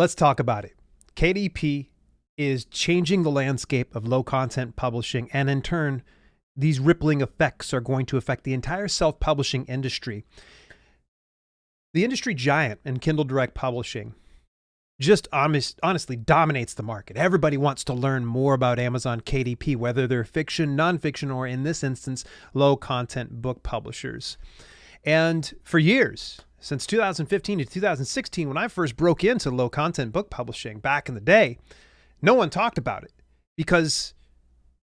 Let's talk about it. KDP is changing the landscape of low content publishing, and in turn, these rippling effects are going to affect the entire self-publishing industry. The industry giant in Kindle Direct Publishing just honestly dominates the market. Everybody wants to learn more about Amazon KDP, whether they're fiction, nonfiction, or in this instance, low content book publishers. And for years, since 2015 to 2016, when I first broke into low content book publishing back in the day, no one talked about it because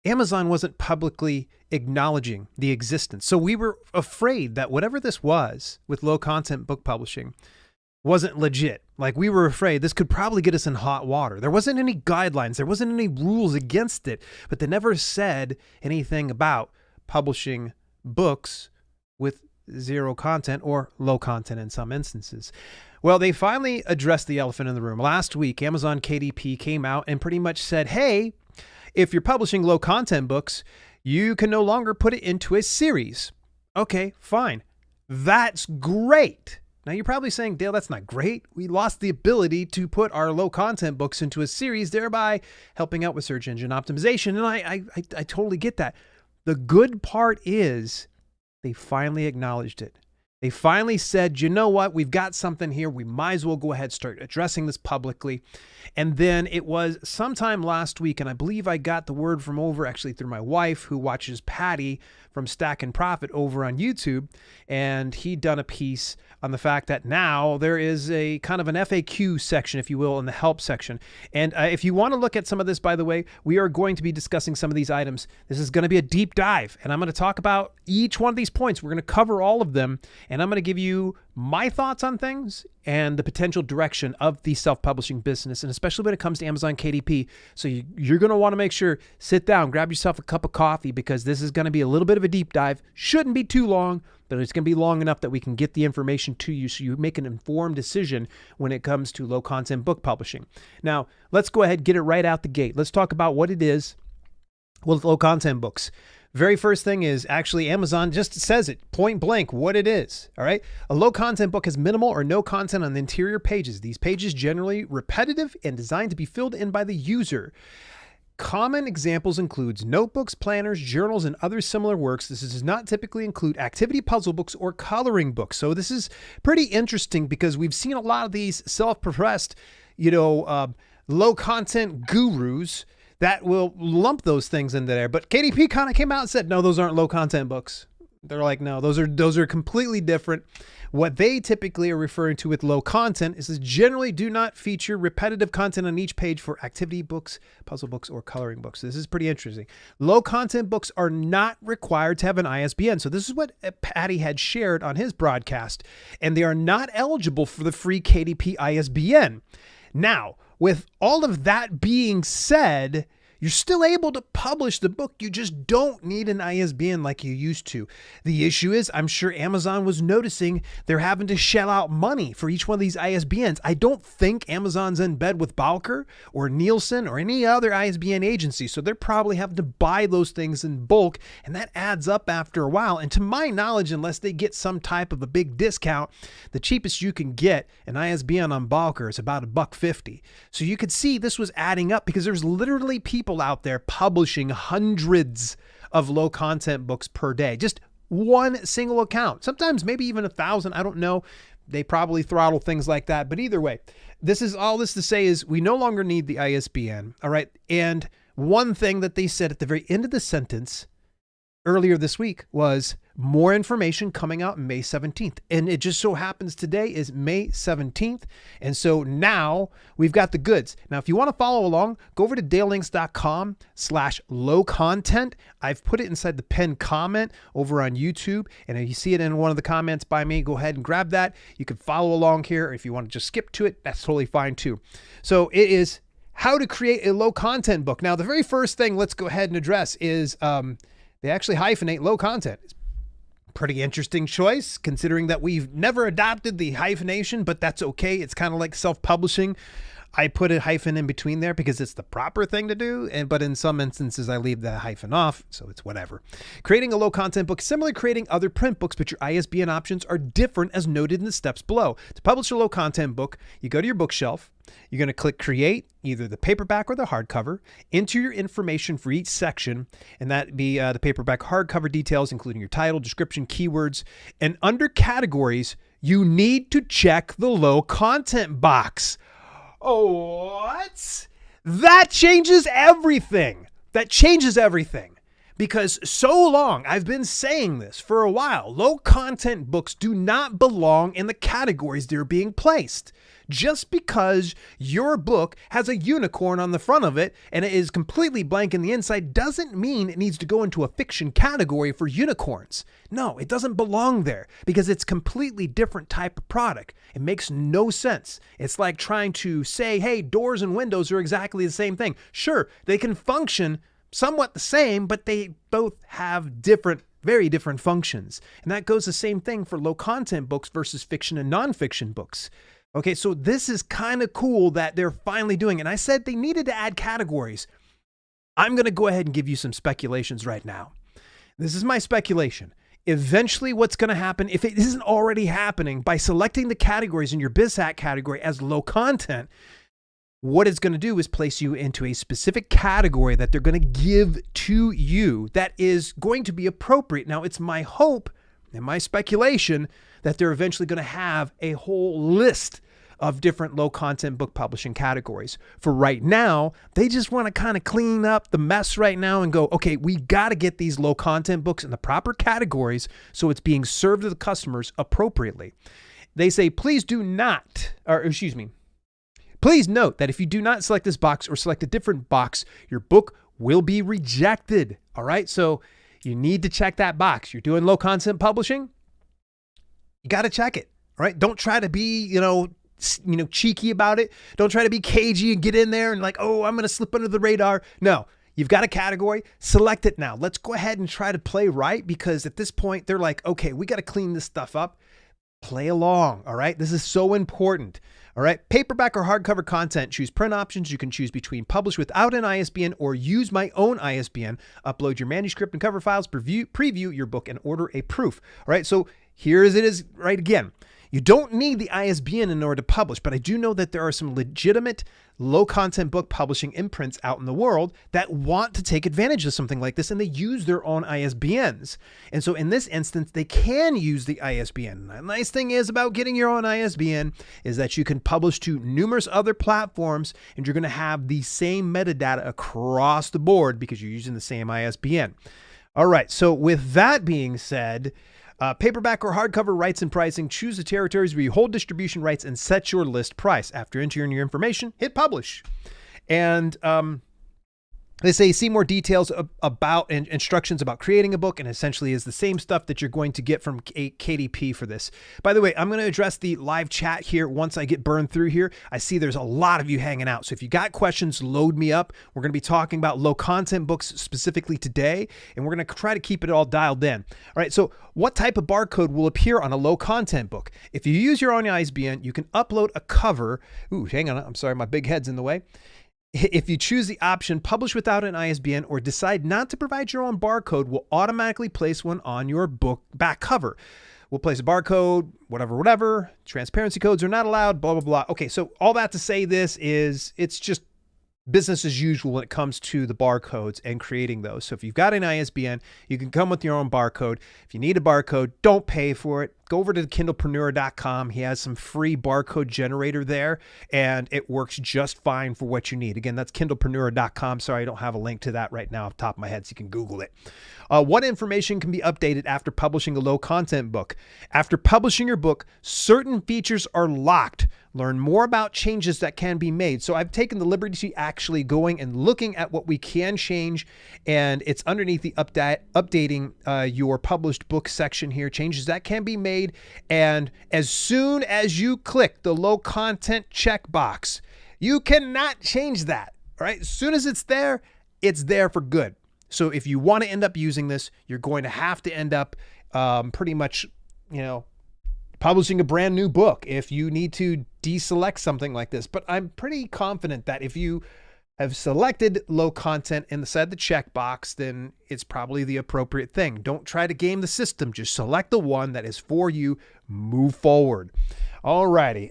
Amazon wasn't publicly acknowledging the existence. So we were afraid that whatever this was with low content book publishing wasn't legit. Like, we were afraid this could probably get us in hot water. There wasn't any guidelines. There wasn't any rules against it, but they never said anything about publishing books with zero content or low content in some instances. Well, they finally addressed the elephant in the room. Last week, Amazon KDP came out and pretty much said, hey, if you're publishing low content books, you can no longer put it into a series. Okay, fine. That's great. Now you're probably saying, Dale, that's not great. We lost the ability to put our low content books into a series, thereby helping out with search engine optimization. And I totally get that. The good part is they finally acknowledged it. They finally said, you know what? We've got something here. We might as well go ahead and start addressing this publicly. And then it was sometime last week, and I believe I got the word from over actually through my wife, who watches Patty from Stack and Profit over on YouTube. And he'd done a piece on the fact that now there is a kind of an FAQ section, if you will, in the help section. And if you want to look at some of this, by the way, we are going to be discussing some of these items. This is going to be a deep dive, and I'm going to talk about each one of these points. We're going to cover all of them, and I'm going to give you my thoughts on things and the potential direction of the self-publishing business, and especially when it comes to Amazon KDP. So you're going to want to make sure, sit down, grab yourself a cup of coffee, because this is going to be a little bit of a deep dive. Shouldn't be too long, but it's going to be long enough that we can get the information to you so you make an informed decision when it comes to low content book publishing. Now, let's go ahead and get it right out the gate. Let's talk about what it is with low content books. Very first thing is actually Amazon just says it point blank what it is. All right. A low content book has minimal or no content on the interior pages. These pages generally repetitive and designed to be filled in by the user. Common examples includes notebooks, planners, journals, and other similar works. This does not typically include activity puzzle books or coloring books. So this is pretty interesting because we've seen a lot of these self-professed, low content gurus that will lump those things into there. But KDP kind of came out and said, no, those aren't low content books. They're like, no, those are completely different. What they typically are referring to with low content is generally do not feature repetitive content on each page for activity books, puzzle books, or coloring books. This is pretty interesting. Low content books are not required to have an ISBN. So this is what Patty had shared on his broadcast, and they are not eligible for the free KDP ISBN. Now, with all of that being said, you're still able to publish the book. You just don't need an ISBN like you used to. The issue is, I'm sure Amazon was noticing they're having to shell out money for each one of these ISBNs. I don't think Amazon's in bed with Bowker or Nielsen or any other ISBN agency. So they're probably having to buy those things in bulk, and that adds up after a while. And to my knowledge, unless they get some type of a big discount, the cheapest you can get an ISBN on Bowker is about $1.50. So you could see this was adding up because there's literally people out there publishing hundreds of low content books per day. Just one single account, sometimes maybe even 1,000. I don't know. They probably throttle things like that. But either way, this is all this to say is we no longer need the ISBN. All right. And one thing that they said at the very end of the sentence earlier this week was more information coming out May 17th. And it just so happens today is May 17th. And so now we've got the goods. Now, if you want to follow along, go over to dalelinks.com/low content. I've put it inside the pinned comment over on YouTube. And if you see it in one of the comments by me, go ahead and grab that. You can follow along here. If you want to just skip to it, that's totally fine too. So it is how to create a low content book. Now, the very first thing let's go ahead and address is they actually hyphenate low content. It's a pretty interesting choice considering that we've never adopted the hyphenation, but that's okay. It's kind of like self-publishing. I put a hyphen in between there because it's the proper thing to do. But in some instances, I leave the hyphen off. So it's whatever. Creating a low content book, similarly creating other print books, but your ISBN options are different as noted in the steps below. To publish a low content book, you go to your bookshelf. You're going to click create, either the paperback or the hardcover, enter your information for each section, and that be the paperback hardcover details, including your title, description, keywords, and under categories, you need to check the low content box. Oh, what? That changes everything. That changes everything. Because so long, I've been saying this for a while, low content books do not belong in the categories they're being placed. Just because your book has a unicorn on the front of it and it is completely blank in the inside doesn't mean it needs to go into a fiction category for unicorns. No, it doesn't belong there because it's completely different type of product. It makes no sense. It's like trying to say, hey, doors and windows are exactly the same thing. Sure, they can function somewhat the same, but they both have very different functions. And that goes the same thing for low content books versus fiction and nonfiction books. Okay, so this is kind of cool that they're finally doing it. And I said they needed to add categories. I'm going to go ahead and give you some speculations right now. This is my speculation. Eventually, what's going to happen, if it isn't already happening, by selecting the categories in your BizHack category as low content, what it's going to do is place you into a specific category that they're going to give to you that is going to be appropriate. Now, it's my hope and my speculation that they're eventually going to have a whole list of different low content book publishing categories. For right now, they just want to kind of clean up the mess right now and go, okay, we got to get these low content books in the proper categories so it's being served to the customers appropriately. They say, please note that if you do not select this box or select a different box, your book will be rejected. All right. So you need to check that box. You're doing low content publishing. You got to check it. All right. Don't try to be, cheeky about it. Don't try to be cagey and get in there and like, oh, I'm going to slip under the radar. No, you've got a category. Select it now. Let's go ahead and try to play right, because at this point they're like, okay, we got to clean this stuff up. Play along. All right. This is so important. All right. Paperback or hardcover content. Choose print options. You can choose between publish without an ISBN or use my own ISBN. Upload your manuscript and cover files. Preview your book and order a proof. All right. So here as it is right again. You don't need the ISBN in order to publish, but I do know that there are some legitimate low content book publishing imprints out in the world that want to take advantage of something like this, and they use their own ISBNs. And so in this instance, they can use the ISBN. The nice thing is about getting your own ISBN is that you can publish to numerous other platforms, and you're going to have the same metadata across the board because you're using the same ISBN. All right. So with that being said, paperback or hardcover rights and pricing. Choose the territories where you hold distribution rights and set your list price. After entering your information, hit publish. And they say see more details about and instructions about creating a book, and essentially is the same stuff that you're going to get from KDP for this. By the way, I'm going to address the live chat here once I get burned through here. I see there's a lot of you hanging out. So if you got questions, load me up. We're going to be talking about low content books specifically today, and we're going to try to keep it all dialed in. All right. So what type of barcode will appear on a low content book? If you use your own ISBN, you can upload a cover. Ooh, hang on. I'm sorry. My big head's in the way. If you choose the option publish without an ISBN or decide not to provide your own barcode, we'll automatically place one on your book back cover. We'll place a barcode, whatever. Transparency codes are not allowed, blah, blah, blah. Okay, so all that to say this is it's just business as usual when it comes to the barcodes and creating those. So if you've got an ISBN, you can come with your own barcode. If you need a barcode, don't pay for it. Go over to kindlepreneur.com. He has some free barcode generator there, and it works just fine for what you need. Again, that's kindlepreneur.com. Sorry, I don't have a link to that right now off the top of my head, so you can Google it. What information can be updated after publishing a low content book? After publishing your book, certain features are locked. Learn more about changes that can be made. So I've taken the liberty to actually going and looking at what we can change, and it's underneath the updating your published book section here, changes that can be made. And as soon as you click the low content checkbox, you cannot change that. All right. As soon as it's there for good. So if you want to end up using this, you're going to have to end up pretty much, publishing a brand new book, if you need to deselect something like this. But I'm pretty confident that if you have selected low content inside the checkbox, then it's probably the appropriate thing. Don't try to game the system. Just select the one that is for you. Move forward. Alrighty,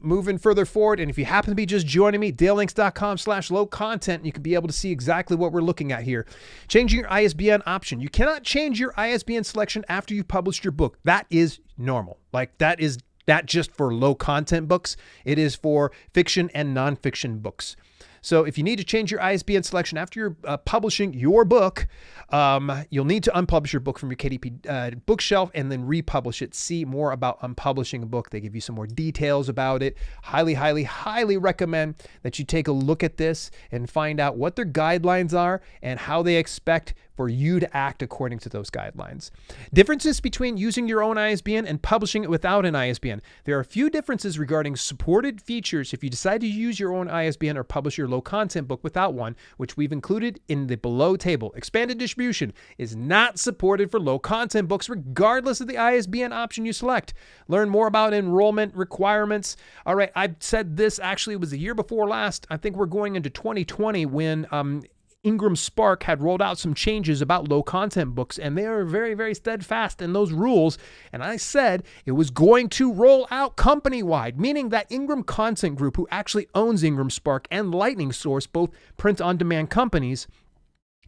moving further forward, and if you happen to be just joining me, dalelinks.com/low content, you can be able to see exactly what we're looking at here. Changing your ISBN option. You cannot change your ISBN selection after you've published your book. That is normal. Like, that is not just for low content books. It is for fiction and nonfiction books. So if you need to change your ISBN selection after you're publishing your book, you'll need to unpublish your book from your KDP bookshelf and then republish it. See more about unpublishing a book. They give you some more details about it. Highly, highly, highly recommend that you take a look at this and find out what their guidelines are and how they expect for you to act according to those guidelines. Differences between using your own ISBN and publishing it without an ISBN. There are a few differences regarding supported features if you decide to use your own ISBN or publish your low content book without one, which we've included in the below table. Expanded distribution is not supported for low content books regardless of the ISBN option you select. Learn more about enrollment requirements. All right, I said this actually was the year before last. I think we're going into 2020 when Ingram Spark had rolled out some changes about low content books, and they are very, very steadfast in those rules. And I said it was going to roll out company-wide, meaning that Ingram Content Group, who actually owns Ingram Spark and Lightning Source, both print-on-demand companies,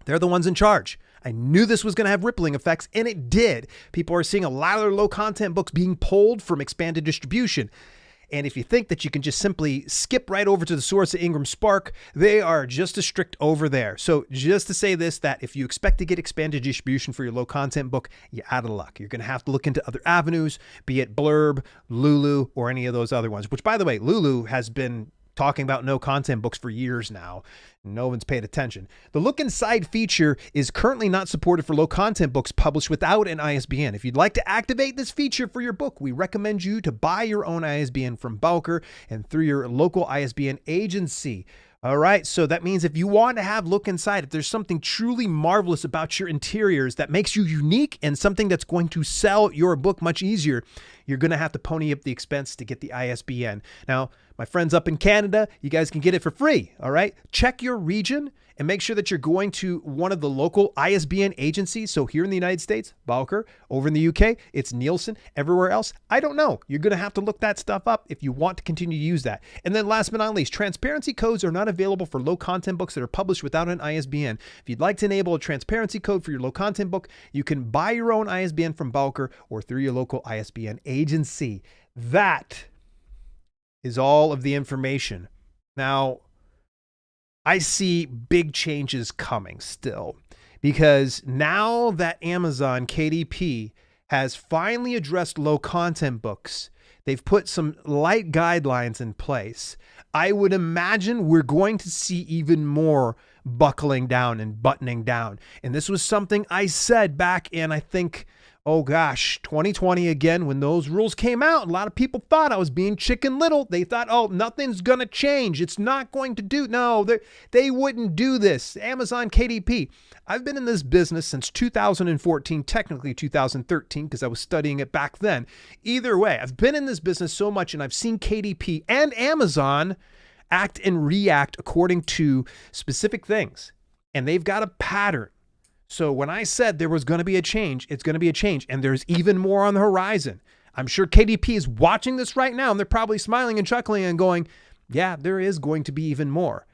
they're the ones in charge. I knew this was going to have rippling effects, and it did. People are seeing a lot of their low content books being pulled from expanded distribution. And if you think that you can just simply skip right over to the source of Ingram Spark, they are just as strict over there. So just to say this, that if you expect to get expanded distribution for your low content book, you're out of luck. You're going to have to look into other avenues, be it Blurb, Lulu, or any of those other ones, which, by the way, Lulu has been talking about no content books for years now. No one's paid attention. The Look Inside feature is currently not supported for low content books published without an ISBN. If you'd like to activate this feature for your book, we recommend you to buy your own ISBN from Bowker and through your local ISBN agency. All right, so that means if you want to have Look Inside, if there's something truly marvelous about your interiors that makes you unique and something that's going to sell your book much easier, you're going to have to pony up the expense to get the ISBN. Now, my friends up in Canada, you guys can get it for free, all right? Check your region and make sure that you're going to one of the local ISBN agencies. So here in the United States, Bowker. Over in the UK, it's Nielsen. Everywhere else, I don't know. You're going to have to look that stuff up if you want to continue to use that. And then last but not least, transparency codes are not available for low content books that are published without an ISBN. If you'd like to enable a transparency code for your low content book, you can buy your own ISBN from Bowker or through your local ISBN agency. That is all of the information. Now, I see big changes coming still, because now that Amazon KDP has finally addressed low content books, they've put some light guidelines in place. I would imagine we're going to see even more buckling down and buttoning down. And this was something I said back in, I think, 2020 again, when those rules came out. A lot of people thought I was being Chicken Little. They thought, oh, nothing's going to change. It's not going to do. No, they wouldn't do this. Amazon KDP. I've been in this business since 2014, technically 2013, because I was studying it back then. Either way, I've been in this business so much, and I've seen KDP and Amazon act and react according to specific things. And they've got a pattern. So when I said there was going to be a change, it's going to be a change. And there's even more on the horizon. I'm sure KDP is watching this right now, and they're probably smiling and chuckling and going, yeah, there is going to be even more.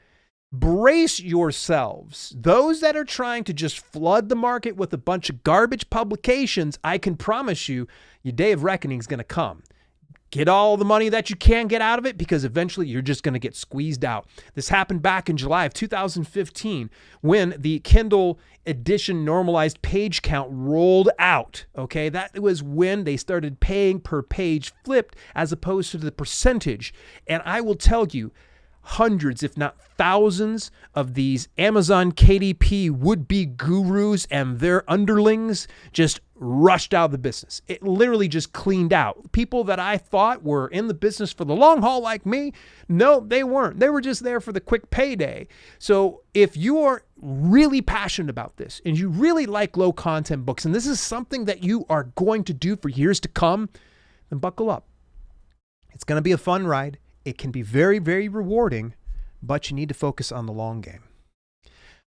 Brace yourselves. Those that are trying to just flood the market with a bunch of garbage publications, I can promise you, your day of reckoning is going to come. Get all the money that you can get out of it, because eventually you're just going to get squeezed out. This happened back in July of 2015 when the Kindle edition normalized page count rolled out. Okay, that was when they started paying per page flipped as opposed to the percentage. And I will tell you, hundreds, if not thousands, of these Amazon KDP would-be gurus and their underlings just rushed out of the business. It literally just cleaned out. People that I thought were in the business for the long haul like me, no, they weren't. They were just there for the quick payday. So if you are really passionate about this and you really like low content books, and this is something that you are going to do for years to come, then buckle up. It's going to be a fun ride. It can be very, very rewarding, but you need to focus on the long game.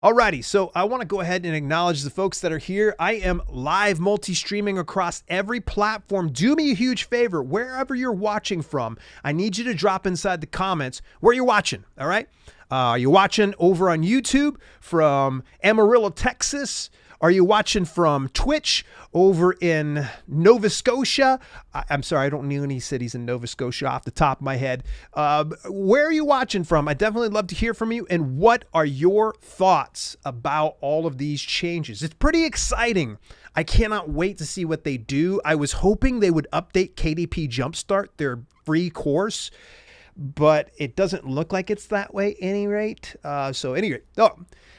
Alrighty, so I want to go ahead and acknowledge the folks that are here. I am live multi-streaming across every platform. Do me a huge favor, wherever you're watching from, I need you to drop inside the comments where you're watching, all right? Are you watching over on YouTube from Amarillo, Texas? Are you watching from Twitch over in Nova Scotia? I'm sorry, I don't know any cities in Nova Scotia off the top of my head. Where are you watching from? I'd definitely love to hear from you. And what are your thoughts about all of these changes? It's pretty exciting. I cannot wait to see what they do. I was hoping they would update KDP Jumpstart, their free course, but it doesn't look like it's that way at any rate.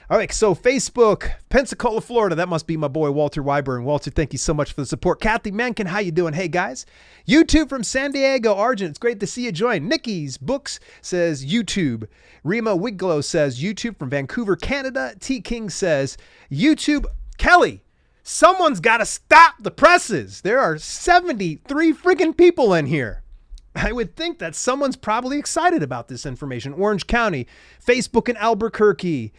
All right, so Facebook, Pensacola, Florida. That must be my boy, Walter Weiber. And Walter, thank you so much for the support. Kathy Menken, how you doing? Hey, guys. YouTube from San Diego, Argent. It's great to see you join. Nikki's Books says YouTube. Rima Wiglow says YouTube from Vancouver, Canada. T. King says YouTube. Kelly, someone's got to stop the presses. There are 73 freaking people in here. I would think that someone's probably excited about this information. Orange County, Facebook in Albuquerque,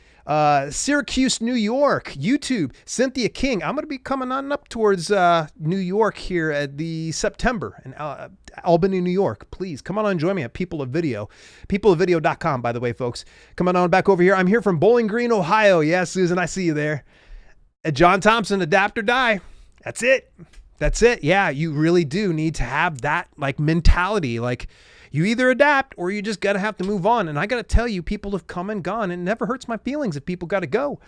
Syracuse, New York, YouTube, Cynthia King. I'm going to be coming on up towards New York here at the September in Albany, New York. Please come on and join me at People of Video. Peopleofvideo.com, by the way, folks. Come on back over here. I'm here from Bowling Green, Ohio. Yeah, Susan, I see you there. John Thompson, adapt or die. That's it. That's it. Yeah, you really do need to have that like mentality. Like you either adapt or you just got to have to move on. And I got to tell you, people have come and gone. And it never hurts my feelings if people got to go.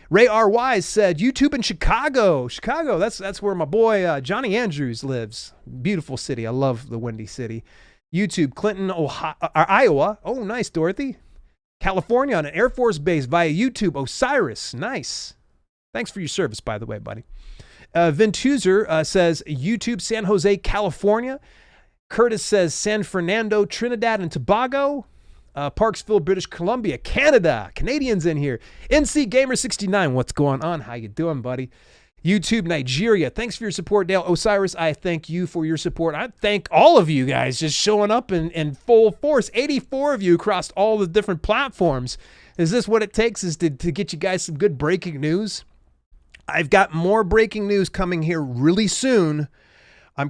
Ray R. Wise said, YouTube in Chicago. Chicago, that's where my boy Johnny Andrews lives. Beautiful city. I love the Windy City. YouTube, Clinton, Ohio, Iowa. Oh, nice, Dorothy. California on an Air Force base via YouTube. Osiris, nice. Thanks for your service, by the way, buddy. Ventuzer says YouTube, San Jose, California. Curtis says San Fernando, Trinidad and Tobago. Parksville, British Columbia, Canada. Canadians in here. NC Gamer 69. What's going on? How you doing, buddy? YouTube, Nigeria. Thanks for your support, Dale. Osiris, I thank you for your support. I thank all of you guys just showing up in full force. 84 of you across all the different platforms. Is this what it takes is to get you guys some good breaking news? I've got more breaking news coming here really soon. I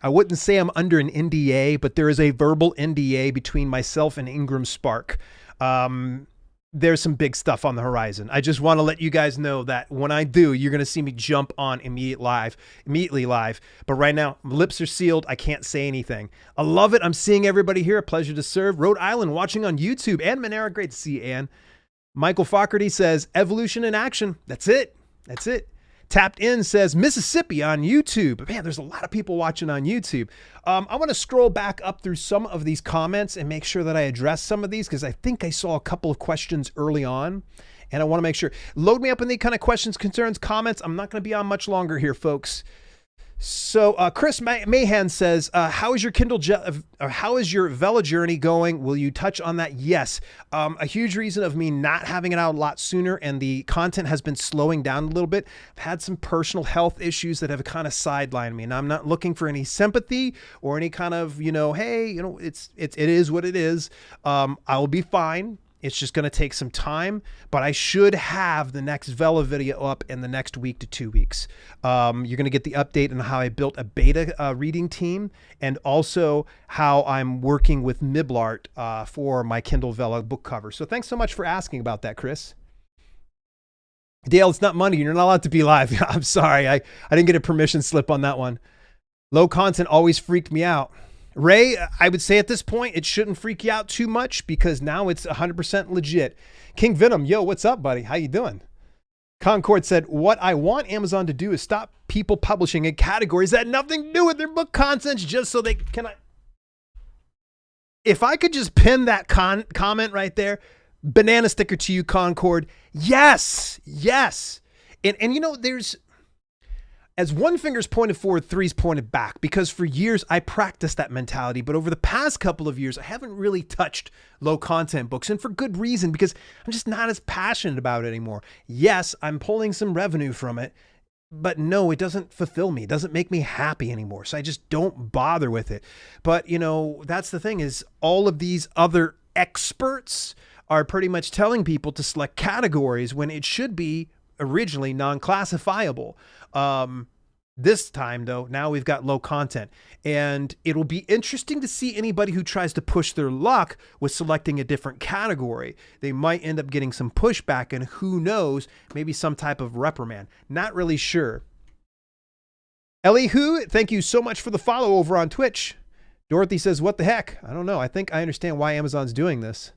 wouldn't say I'm under an NDA, but there is a verbal NDA between myself and Ingram Spark. There's some big stuff on the horizon. I just want to let you guys know that when I do, you're going to see me jump on immediately live. But right now, my lips are sealed. I can't say anything. I love it. I'm seeing everybody here. A pleasure to serve. Rhode Island watching on YouTube. Ann Monera, great to see you, Ann. Michael Fogarty says, evolution in action. That's it. That's it. Tapped In says, Mississippi on YouTube. Man, there's a lot of people watching on YouTube. I want to scroll back up through some of these comments and make sure that I address some of these because I think I saw a couple of questions early on. And I want to make sure. Load me up in any kind of questions, concerns, comments. I'm not going to be on much longer here, folks. So Chris Mahan says, how is your how is your Vela journey going? Will you touch on that? Yes. A huge reason of me not having it out a lot sooner and the content has been slowing down a little bit. I've had some personal health issues that have kind of sidelined me, and I'm not looking for any sympathy or any kind of, hey, it is what it is. I will be fine. It's just going to take some time, but I should have the next Vela video up in the next week to 2 weeks. You're going to get the update on how I built a beta reading team and also how I'm working with Miblart for my Kindle Vela book cover. So thanks so much for asking about that, Chris. Dale, it's not money. You're not allowed to be live. I'm sorry. I didn't get a permission slip on that one. Low content always freaked me out. Ray, I would say at this point, it shouldn't freak you out too much because now it's 100% legit. King Venom, yo, what's up, buddy? How you doing? Concord said, what I want Amazon to do is stop people publishing in categories that have nothing to do with their book contents just so they can... If I could just pin that comment right there, banana sticker to you, Concord. Yes, yes. And there's... As one finger's pointed forward, three's pointed back, because for years I practiced that mentality. But over the past couple of years, I haven't really touched low content books, and for good reason, because I'm just not as passionate about it anymore. Yes, I'm pulling some revenue from it, but no, it doesn't fulfill me. It doesn't make me happy anymore. So I just don't bother with it. But, that's the thing, is all of these other experts are pretty much telling people to select categories when it should be originally non-classifiable. This time, though, now we've got low content, and it'll be interesting to see anybody who tries to push their luck with selecting a different category. They might end up getting some pushback, and who knows, maybe some type of reprimand. Not really sure. Elihu, thank you so much for the follow over on Twitch. Dorothy says, what the heck? I don't know. I think I understand why Amazon's doing this.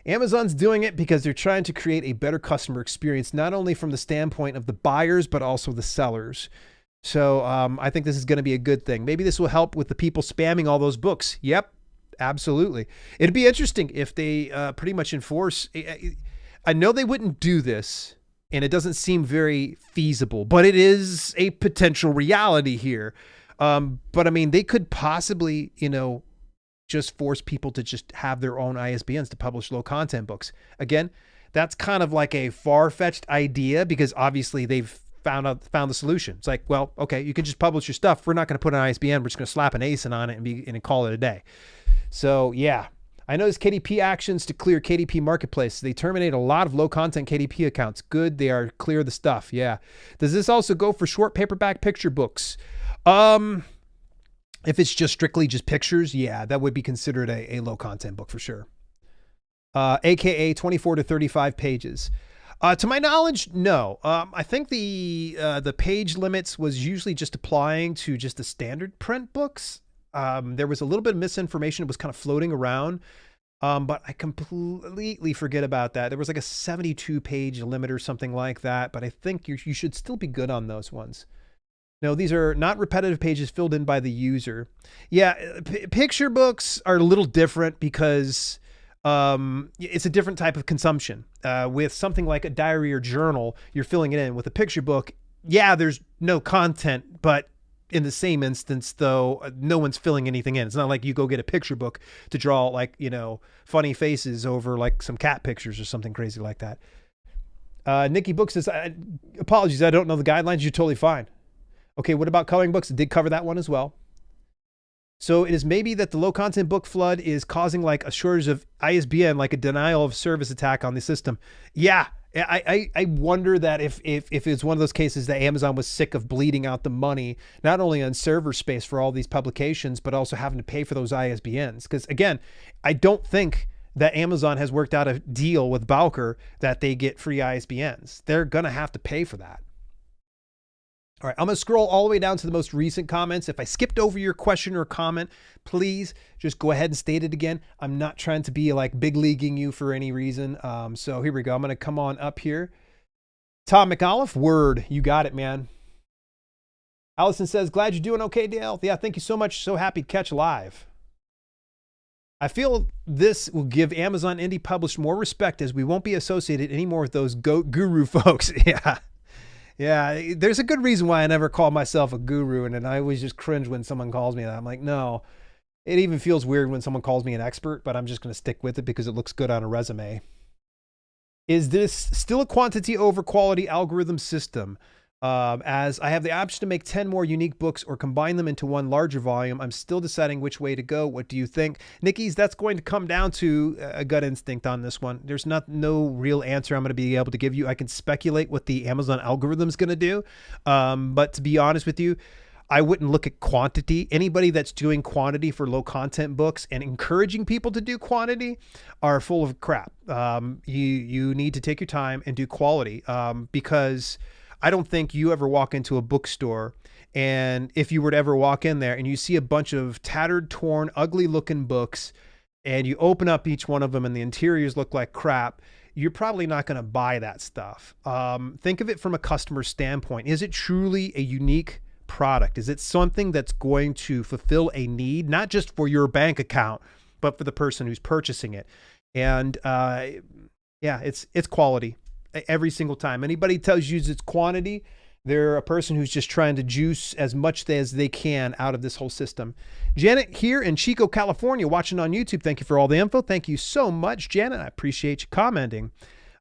Amazon's doing it because they're trying to create a better customer experience, not only from the standpoint of the buyers, but also the sellers. So I think this is going to be a good thing. Maybe this will help with the people spamming all those books. Yep, absolutely. It'd be interesting if they pretty much enforce. I know they wouldn't do this, and it doesn't seem very feasible, but it is a potential reality here. But I mean, they could possibly, just force people to just have their own ISBNs to publish low content books. Again, that's kind of like a far-fetched idea, because obviously they've found the solution. It's like, well, okay, you can just publish your stuff. We're not going to put an ISBN. We're just going to slap an ASIN on it and call it a day. So yeah, I noticed KDP actions to clear KDP marketplace. They terminate a lot of low content KDP accounts. Good. They are clear the stuff. Yeah. Does this also go for short paperback picture books? If it's just strictly just pictures, yeah, that would be considered a low content book for sure. AKA 24 to 35 pages. To my knowledge, no. I think the page limits was usually just applying to just the standard print books. There was a little bit of misinformation that was kind of floating around, but I completely forget about that. There was like a 72 page limit or something like that, but I think you should still be good on those ones. No, these are not repetitive pages filled in by the user. Yeah, picture books are a little different because it's a different type of consumption. With something like a diary or journal, you're filling it in. With a picture book, yeah, there's no content, but in the same instance, though, no one's filling anything in. It's not like you go get a picture book to draw, like, funny faces over like some cat pictures or something crazy like that. Nikki Book says, apologies, I don't know the guidelines. You're totally fine. Okay, what about coloring books? It did cover that one as well. So it is maybe that the low content book flood is causing like a shortage of ISBN, like a denial of service attack on the system. Yeah, I wonder that if it's one of those cases that Amazon was sick of bleeding out the money, not only on server space for all these publications, but also having to pay for those ISBNs. Because again, I don't think that Amazon has worked out a deal with Bowker that they get free ISBNs. They're going to have to pay for that. All right, I'm going to scroll all the way down to the most recent comments. If I skipped over your question or comment, please just go ahead and state it again. I'm not trying to be like big leaguing you for any reason. So here we go. I'm going to come on up here. Tom McAuliffe, word. You got it, man. Allison says, glad you're doing okay, Dale. Yeah, thank you so much. So happy to catch live. I feel this will give Amazon Indie Published more respect, as we won't be associated anymore with those guru folks. Yeah. Yeah, there's a good reason why I never call myself a guru, and then I always just cringe when someone calls me that. I'm like, no. It even feels weird when someone calls me an expert, but I'm just going to stick with it because it looks good on a resume. Is this still a quantity over quality algorithm system? As I have the option to make 10 more unique books or combine them into one larger volume, I'm still deciding which way to go. What do you think? Nikki's, that's going to come down to a gut instinct on this one. There's no real answer I'm going to be able to give you. I can speculate what the Amazon algorithm is going to do. But to be honest with you, I wouldn't look at quantity. Anybody that's doing quantity for low content books and encouraging people to do quantity are full of crap. You need to take your time and do quality, because I don't think you ever walk into a bookstore, and if you were to ever walk in there and you see a bunch of tattered, torn, ugly looking books, and you open up each one of them and the interiors look like crap, you're probably not going to buy that stuff. Think of it from a customer standpoint. Is it truly a unique product? Is it something that's going to fulfill a need, not just for your bank account, but for the person who's purchasing it? And yeah, it's quality. Every single time anybody tells you it's quantity, they're a person who's just trying to juice as much as they can out of this whole system. Janet here in Chico, California, watching on YouTube. Thank you for all the info. Thank you so much, Janet. I appreciate you commenting.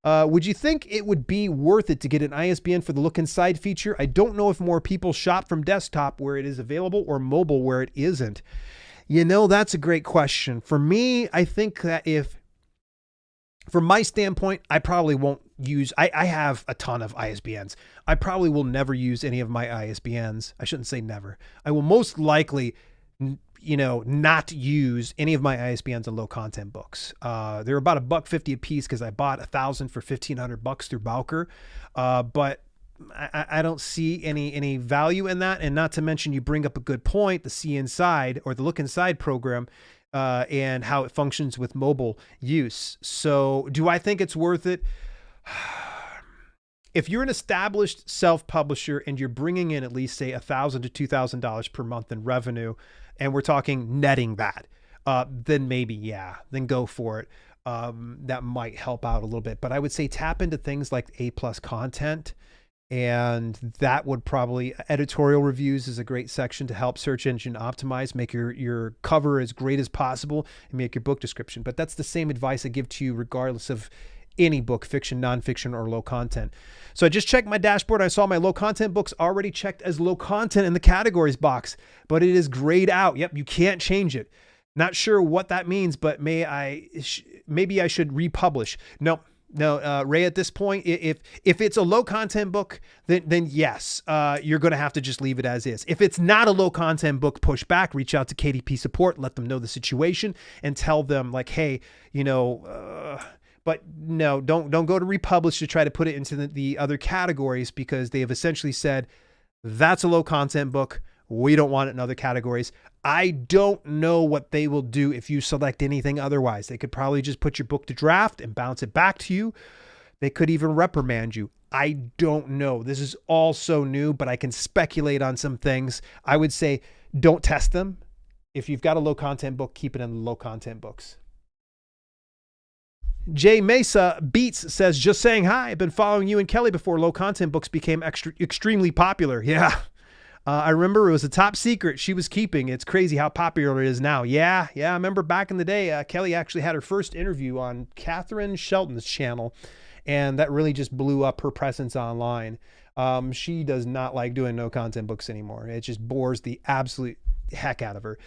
Would you think it would be worth it to get an ISBN for the look inside feature? I don't know if more people shop from desktop where it is available or mobile where it isn't. You know, that's a great question. For me, I think that from my standpoint, I probably won't use, I have a ton of ISBNs. I probably will never use any of my ISBNs. I shouldn't say never. I will most likely, not use any of my ISBNs on low content books. They're about $1.50 a piece because I bought 1,000 for $1,500 through Bowker. But I don't see any value in that. And not to mention, you bring up a good point, the See Inside or the Look Inside program, and how it functions with mobile use. So do I think it's worth it? If you're an established self-publisher and you're bringing in at least say $1,000 to $2,000 per month in revenue, and we're talking netting that, then maybe, yeah, then go for it. That might help out a little bit, but I would say tap into things like A+ content. And that would probably, editorial reviews is a great section to help search engine optimize, make your cover as great as possible and make your book description. But that's the same advice I give to you regardless of any book, fiction, nonfiction, or low content. So I just checked my dashboard. I saw my low content books already checked as low content in the categories box, but it is grayed out. Yep, you can't change it. Not sure what that means, but maybe I should republish. No, Ray, at this point, if it's a low content book, then yes, you're going to have to just leave it as is. If it's not a low content book, push back, reach out to KDP support, let them know the situation and tell them like, hey, but no, don't go to republish to try to put it into the other categories, because they have essentially said that's a low content book. We don't want it in other categories. I don't know what they will do if you select anything otherwise. They could probably just put your book to draft and bounce it back to you. They could even reprimand you. I don't know. This is all so new, but I can speculate on some things. I would say don't test them. If you've got a low content book, keep it in the low content books. Jay Mesa Beats says, just saying hi. I've been following you and Kelly before low content books became extremely popular. Yeah. I remember it was a top secret she was keeping. It's crazy how popular it is now. Yeah. I remember back in the day, Kelly actually had her first interview on Catherine Shelton's channel, and that really just blew up her presence online. She does not like doing no content books anymore. It just bores the absolute heck out of her.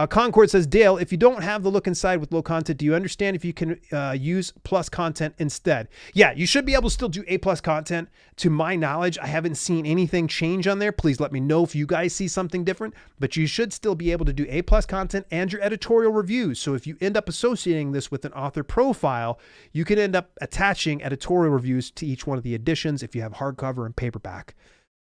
Concord says, Dale, if you don't have the look inside with low content, do you understand if you can use plus content instead? Yeah, you should be able to still do A+ content. To my knowledge, I haven't seen anything change on there. Please let me know if you guys see something different, but you should still be able to do A+ content and your editorial reviews. So if you end up associating this with an author profile, you can end up attaching editorial reviews to each one of the editions if you have hardcover and paperback.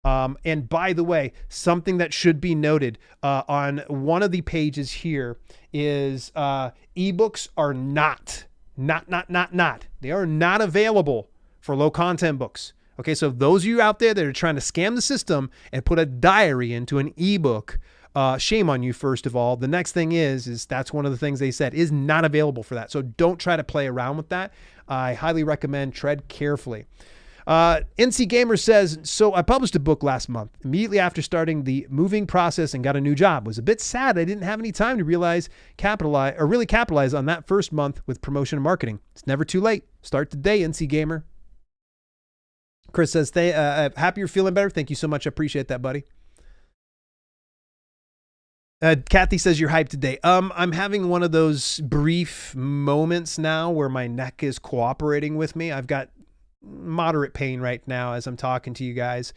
And by the way, something that should be noted on one of the pages here is ebooks are not. They are not available for low content books. Okay, so those of you out there that are trying to scam the system and put a diary into an ebook, shame on you, first of all. The next thing is that's one of the things they said is not available for that. So don't try to play around with that. I highly recommend tread carefully. NC Gamer says, so I published a book last month, immediately after starting the moving process and got a new job. Was a bit sad I didn't have any time to really capitalize on that first month with promotion and marketing. It's never too late. Start today, NC Gamer. Chris says, happy you're feeling better. Thank you so much. I appreciate that, buddy. Kathy says you're hyped today. I'm having one of those brief moments now where my neck is cooperating with me. I've got moderate pain right now as I'm talking to you guys.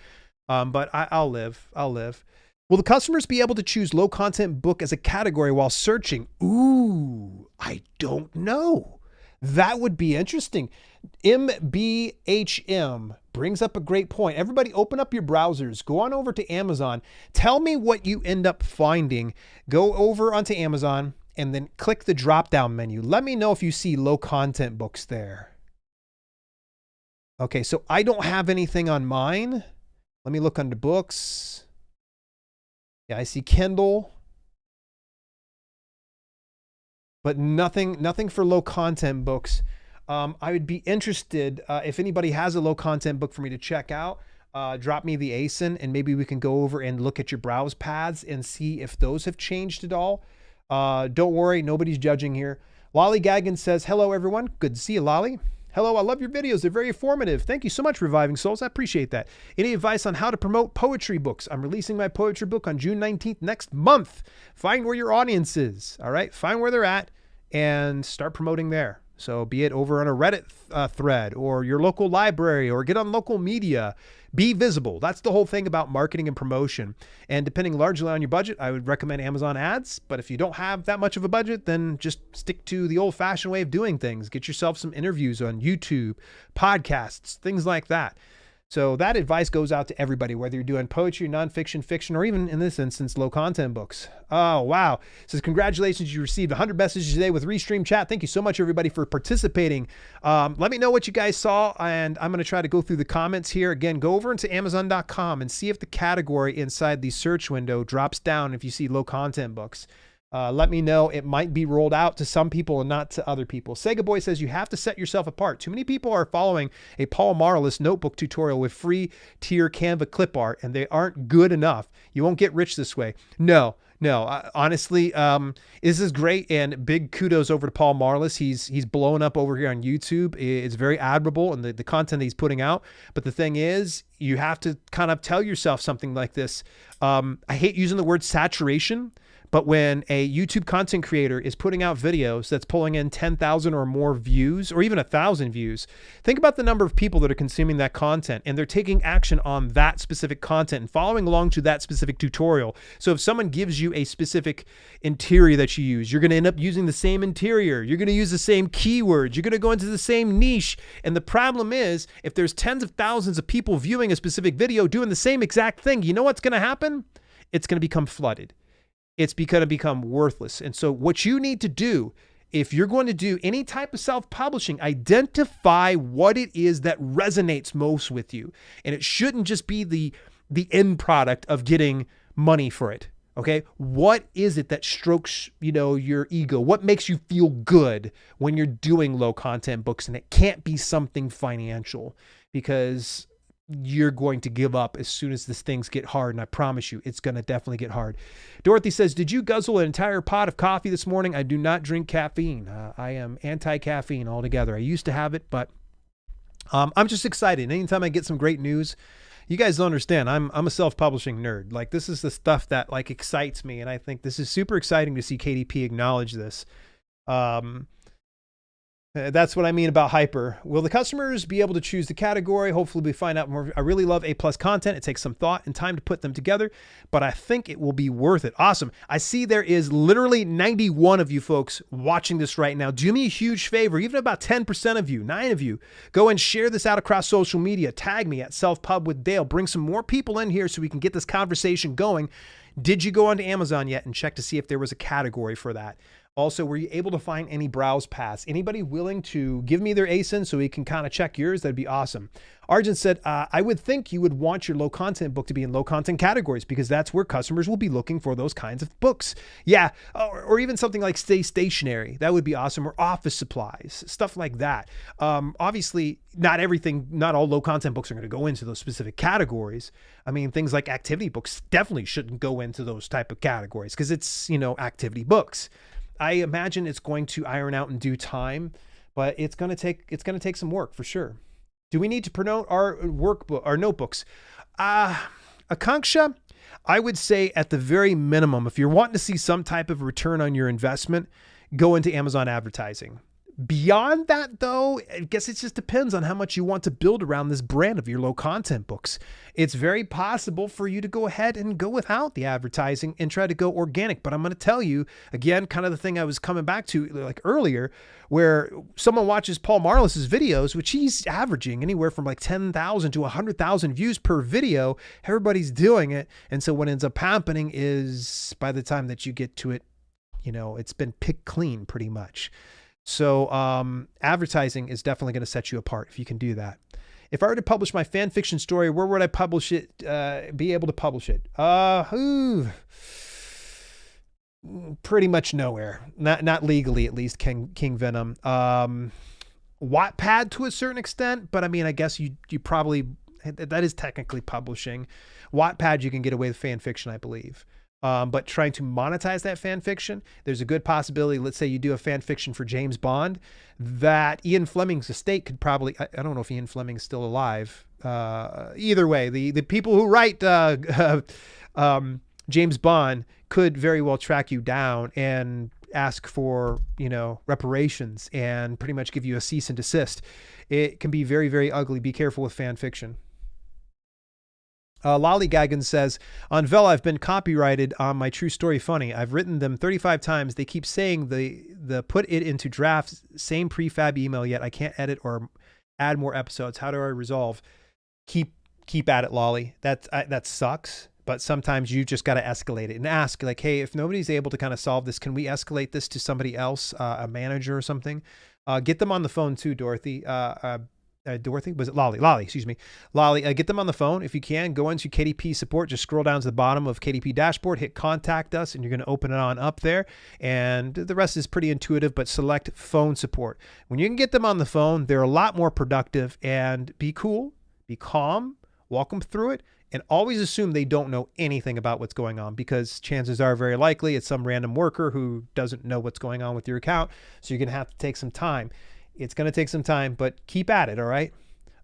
But I'll live. Will the customers be able to choose low content book as a category while searching? Ooh, I don't know. That would be interesting. MBHM brings up a great point. Everybody open up your browsers, go on over to Amazon. Tell me what you end up finding. Go over onto Amazon and then click the drop down menu. Let me know if you see low content books there. Okay, so I don't have anything on mine. Let me look under books. Yeah, I see Kindle. But nothing for low content books. I would be interested if anybody has a low content book for me to check out. Drop me the ASIN and maybe we can go over and look at your browse paths and see if those have changed at all. Don't worry, nobody's judging here. Lolly Gaggins says, hello everyone. Good to see you, Lolly. Hello, I love your videos. They're very informative. Thank you so much, Reviving Souls. I appreciate that. Any advice on how to promote poetry books? I'm releasing my poetry book on June 19th next month. Find where your audience is, all right? Find where they're at and start promoting there. So be it over on a Reddit thread or your local library or get on local media. Be visible. That's the whole thing about marketing and promotion. And depending largely on your budget, I would recommend Amazon ads. But if you don't have that much of a budget, then just stick to the old-fashioned way of doing things. Get yourself some interviews on YouTube, podcasts, things like that. So that advice goes out to everybody, whether you're doing poetry, nonfiction, fiction, or even in this instance, low content books. Oh, wow. It says, congratulations, you received 100 messages today with Restream Chat. Thank you so much, everybody, for participating. Let me know what you guys saw, and I'm going to try to go through the comments here. Again, go over into Amazon.com and see if the category inside the search window drops down if you see low content books. Let me know. It might be rolled out to some people and not to other people. Sega Boy says you have to set yourself apart. Too many people are following a Paul Marlis notebook tutorial with free tier Canva clip art, and they aren't good enough. You won't get rich this way. No. Honestly, this is great, and big kudos over to Paul Marlis. He's blowing up over here on YouTube. It's very admirable, and the content that he's putting out. But the thing is, you have to kind of tell yourself something like this. I hate using the word saturation, but when a YouTube content creator is putting out videos that's pulling in 10,000 or more views, or even 1,000 views, think about the number of people that are consuming that content, and they're taking action on that specific content and following along to that specific tutorial. So if someone gives you a specific interior that you use, you're going to end up using the same interior. You're going to use the same keywords. You're going to go into the same niche. And the problem is, if there's tens of thousands of people viewing a specific video doing the same exact thing, you know what's going to happen? It's going to become flooded. It's going to become worthless. And so what you need to do, if you're going to do any type of self-publishing, identify what it is that resonates most with you. And it shouldn't just be the end product of getting money for it. Okay. What is it that strokes, your ego? What makes you feel good when you're doing low content books? And it can't be something financial, because you're going to give up as soon as these things get hard. And I promise you, it's going to definitely get hard. Dorothy says, did you guzzle an entire pot of coffee this morning? I do not drink caffeine. I am anti-caffeine altogether. I used to have it, but I'm just excited. Anytime I get some great news, you guys don't understand. I'm a self-publishing nerd. Like, this is the stuff that excites me. And I think this is super exciting to see KDP acknowledge this. That's what I mean about hyper. Will the customers be able to choose the category? Hopefully we find out more. I really love A+ content. It takes some thought and time to put them together, but I think it will be worth it. Awesome. I see there is literally 91 of you folks watching this right now. Do me a huge favor, even about 10% of you, 9 of you, go and share this out across social media. Tag me at Self-Pub with Dale. Bring some more people in here so we can get this conversation going. Did you go onto Amazon yet and check to see if there was a category for that? Also, were you able to find any browse paths? Anybody willing to give me their ASIN so we can kind of check yours? That'd be awesome. Arjun said, I would think you would want your low content book to be in low content categories, because that's where customers will be looking for those kinds of books. Yeah, or even something like Stay Stationary. That would be awesome. Or office supplies, stuff like that. Obviously, not all low content books are going to go into those specific categories. I mean, things like activity books definitely shouldn't go into those type of categories, because it's, activity books. I imagine it's going to iron out in due time, but it's going to take some work for sure. Do we need to promote our notebooks? Akanksha, I would say at the very minimum, if you're wanting to see some type of return on your investment, go into Amazon advertising. Beyond that, though, I guess it just depends on how much you want to build around this brand of your low content books. It's very possible for you to go ahead and go without the advertising and try to go organic. But I'm going to tell you, again, kind of the thing I was coming back to earlier, where someone watches Paul Marlis's videos, which he's averaging anywhere from 10,000 to 100,000 views per video. Everybody's doing it. And so what ends up happening is by the time that you get to it, it's been picked clean pretty much. So advertising is definitely going to set you apart if you can do that. If I were to publish my fan fiction story, where would I publish it? Be able to publish it? Pretty much nowhere. Not legally, at least. King Venom. Wattpad to a certain extent, but I mean, I guess you probably, that is technically publishing. Wattpad, you can get away with fan fiction, I believe. but trying to monetize that fan fiction, there's a good possibility, let's say you do a fan fiction for James Bond, that Ian Fleming's estate could probably, I don't know if Ian Fleming's still alive. Either way, the people who write James Bond could very well track you down and ask for, reparations and pretty much give you a cease and desist. It can be very, very ugly. Be careful with fan fiction. Lollygaggin says, on Vella, I've been copyrighted on my True Story Funny. I've written them 35 times. They keep saying the put it into drafts, same prefab email, yet I can't edit or add more episodes. How do I resolve? Keep at it, Lolly. That sucks. But sometimes you just got to escalate it and ask, like, hey, if nobody's able to kind of solve this, can we escalate this to somebody else, a manager or something? Get them on the phone too, Dorothy. Dorothy, was it Lolly? Lolly, excuse me. Lolly, get them on the phone. If you can, go into KDP support, just scroll down to the bottom of KDP dashboard, hit contact us, and you're going to open it on up there. And the rest is pretty intuitive, but select phone support. When you can get them on the phone, they're a lot more productive. And be cool, be calm, walk them through it, and always assume they don't know anything about what's going on, because chances are very likely it's some random worker who doesn't know what's going on with your account. So you're going to have to take some time. It's going to take some time, but keep at it, all right?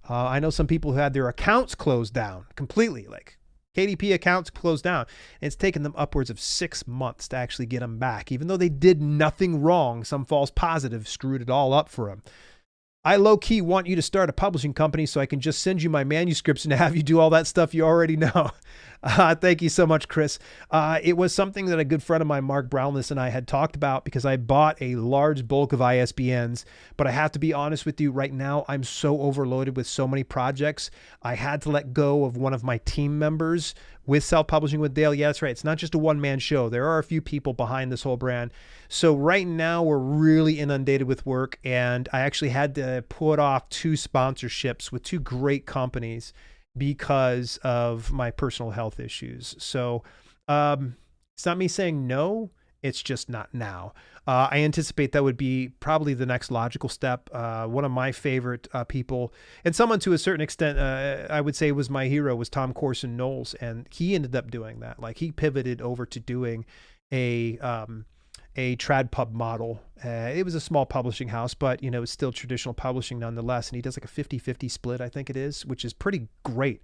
I know some people who had their accounts closed down completely, like KDP accounts closed down. And it's taken them upwards of 6 months to actually get them back. Even though they did nothing wrong, some false positive screwed it all up for them. I low-key want you to start a publishing company so I can just send you my manuscripts and have you do all that stuff you already know. Thank you so much, Chris. It was something that a good friend of mine, Mark Brownless, and I had talked about, because I bought a large bulk of ISBNs. But I have to be honest with you, right now I'm so overloaded with so many projects. I had to let go of one of my team members with Self-Publishing with Dale. Yeah, that's right. It's not just a one-man show. There are a few people behind this whole brand. So right now we're really inundated with work, and I actually had to put off 2 sponsorships with 2 great companies because of my personal health issues. So it's not me saying no, it's just not now. I anticipate that would be probably the next logical step. One of my favorite people, and someone to a certain extent, I would say was my hero, was Tom Corson Knowles. And he ended up doing that. Like, he pivoted over to doing a trad pub model. It was a small publishing house, but it's still traditional publishing nonetheless. And he does like a 50-50 split, I think it is, which is pretty great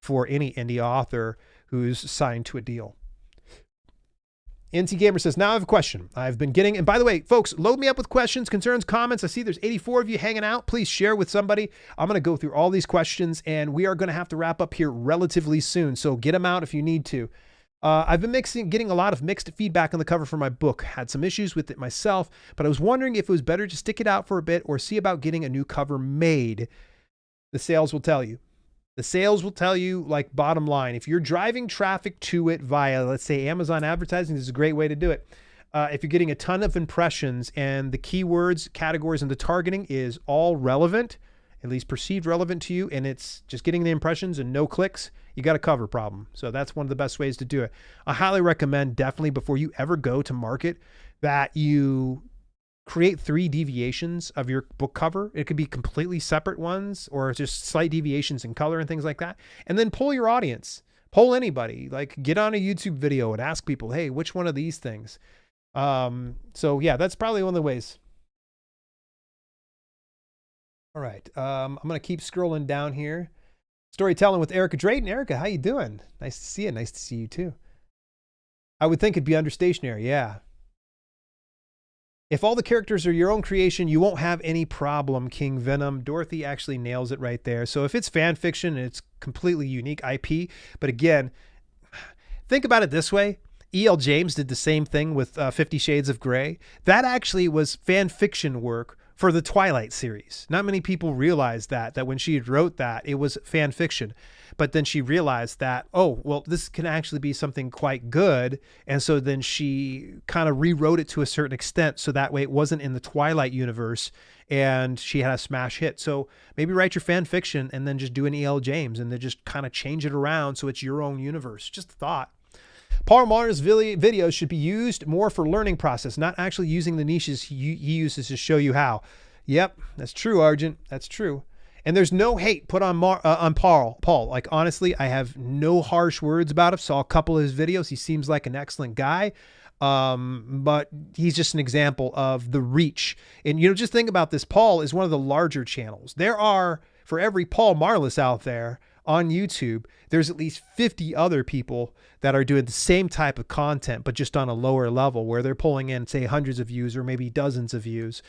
for any indie author who's signed to a deal. NT Gamer says, now I have a question. I've been getting, and by the way, folks, load me up with questions, concerns, comments. I see there's 84 of you hanging out. Please share with somebody. I'm going to go through all these questions, and we are going to have to wrap up here relatively soon. So get them out if you need to. I've been getting a lot of mixed feedback on the cover for my book. Had some issues with it myself, but I was wondering if it was better to stick it out for a bit or see about getting a new cover made. The sales will tell you. The sales will tell you, like, bottom line. If you're driving traffic to it via, let's say, Amazon advertising, this is a great way to do it. If you're getting a ton of impressions and the keywords, categories, and the targeting is all relevant, at least perceived relevant to you, and it's just getting the impressions and no clicks, you got a cover problem. So that's one of the best ways to do it. I highly recommend, definitely, before you ever go to market, that you create 3 deviations of your book cover. It could be completely separate ones or just slight deviations in color and things like that. And then poll your audience, poll anybody, like get on a YouTube video and ask people, hey, which one of these things? So yeah, that's probably one of the ways. All right. I'm going to keep scrolling down here. Storytelling with Erica Drayton. Erica, how you doing? Nice to see you. Nice to see you too. I would think it'd be understationary. Yeah. If all the characters are your own creation, you won't have any problem, King Venom. Dorothy actually nails it right there. So if it's fan fiction, it's completely unique IP. But again, think about it this way. E.L. James did the same thing with 50 Shades of Grey. That actually was fan fiction work for the Twilight series. Not many people realized that when she wrote that, it was fan fiction. But then she realized that, oh, well, this can actually be something quite good. And so then she kind of rewrote it to a certain extent. So that way it wasn't in the Twilight universe and she had a smash hit. So maybe write your fan fiction and then just do an E.L. James and then just kind of change it around so it's your own universe. Just a thought. Paul Marner's videos should be used more for learning process, not actually using the niches he uses to show you how. Yep, that's true, Argent. That's true. And there's no hate put on Paul. Like, honestly, I have no harsh words about him. Saw a couple of his videos. He seems like an excellent guy. But he's just an example of the reach. And, you know, just think about this. Paul is one of the larger channels. There are, for every Paul Marlis out there on YouTube, there's at least 50 other people that are doing the same type of content, but just on a lower level where they're pulling in, say, hundreds of views or maybe dozens of views.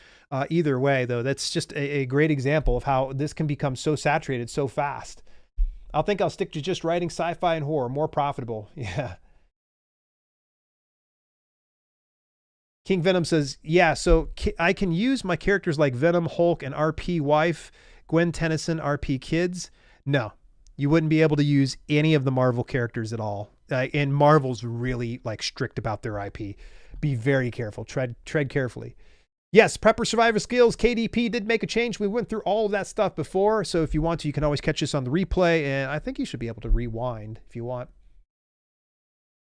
Either way, though, that's just a great example of how this can become so saturated so fast. I'll stick to just writing sci-fi and horror, more profitable. Yeah. King Venom says, yeah, so I can use my characters like Venom, Hulk, and RP Wife, Gwen Tennyson, RP Kids. No, you wouldn't be able to use any of the Marvel characters at all. And Marvel's really like strict about their IP. Be very careful. Tread carefully. Yes, Prepper Survivor Skills, KDP did make a change. We went through all of that stuff before. So if you want to, you can always catch this on the replay. And I think you should be able to rewind if you want.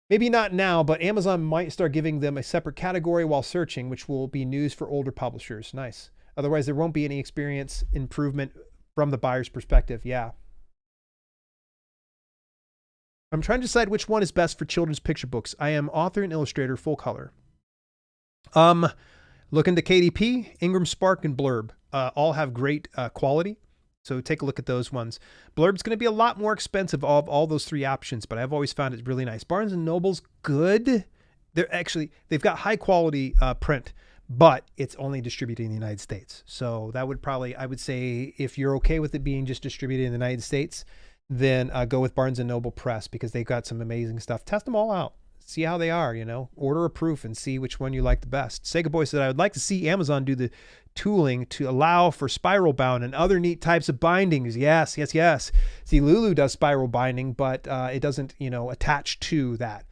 Maybe not now, but Amazon might start giving them a separate category while searching, which will be news for older publishers. Nice. Otherwise, there won't be any experience improvement from the buyer's perspective. Yeah. I'm trying to decide which one is best for children's picture books. I am author and illustrator, full color. Look into KDP, Ingram Spark, and Blurb. All have great quality. So take a look at those ones. Blurb's going to be a lot more expensive of all those three options, but I've always found it really nice. Barnes & Noble's good. They've got high quality print, but it's only distributed in the United States. So that would I would say if you're okay with it being just distributed in the United States, then go with Barnes & Noble Press because they've got some amazing stuff. Test them all out. See how they are, you know, order a proof and see which one you like the best. Sega Boy said, I would like to see Amazon do the tooling to allow for spiral bound and other neat types of bindings. Yes. See, Lulu does spiral binding, but it doesn't, you know, attach to that.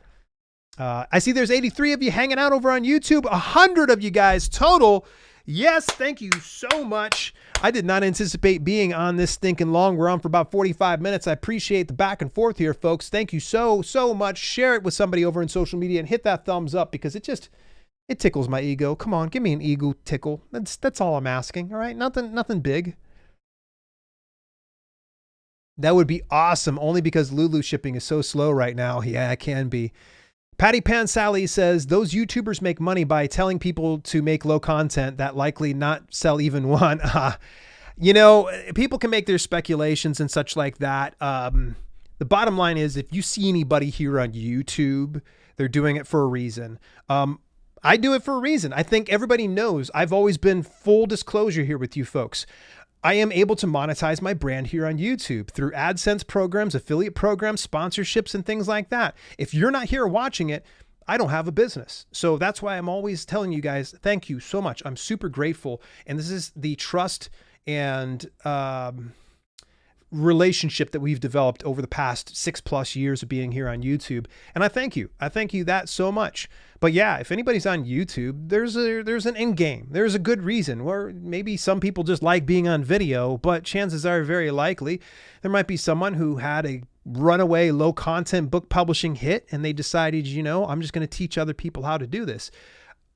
I see there's 83 of you hanging out over on YouTube, 100 of you guys total. Yes, thank you so much. I did not anticipate being on this stinking long. We're on for about 45 minutes. I appreciate the back and forth here, folks. Thank you so much. Share it with somebody over in social media and hit that thumbs up because it tickles my ego. Come on, give me an ego tickle. That's all I'm asking. All right, nothing big. That would be awesome, only because Lulu shipping is so slow right now. Yeah, it can be. Patty Pan Sally says, those YouTubers make money by telling people to make low content that likely not sell even one. You know, people can make their speculations and such like that. The bottom line is if you see anybody here on YouTube, they're doing it for a reason. I do it for a reason. I think everybody knows I've always been full disclosure here with you folks. I am able to monetize my brand here on YouTube through AdSense programs, affiliate programs, sponsorships, and things like that. If you're not here watching it, I don't have a business. So that's why I'm always telling you guys, thank you so much. I'm super grateful. And this is the trust and relationship that we've developed over the past 6+ years of being here on YouTube. And I thank you. I thank you that so much. But yeah, if anybody's on YouTube, there's an end game. There's a good reason. Or maybe some people just like being on video, but chances are very likely there might be someone who had a runaway low content book publishing hit and they decided, you know, I'm just going to teach other people how to do this.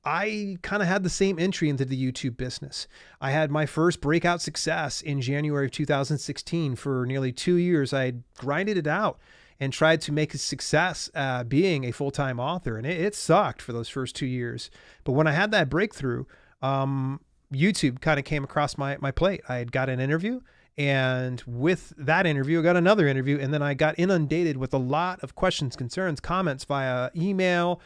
I kind of had the same entry into the YouTube business. I had my first breakout success in January of 2016. For nearly 2 years, I grinded it out and tried to make a success being a full-time author. And it sucked for those first 2 years. But when I had that breakthrough, YouTube kind of came across my plate. I had got an interview. And with that interview, I got another interview. And then I got inundated with a lot of questions, concerns, comments via email,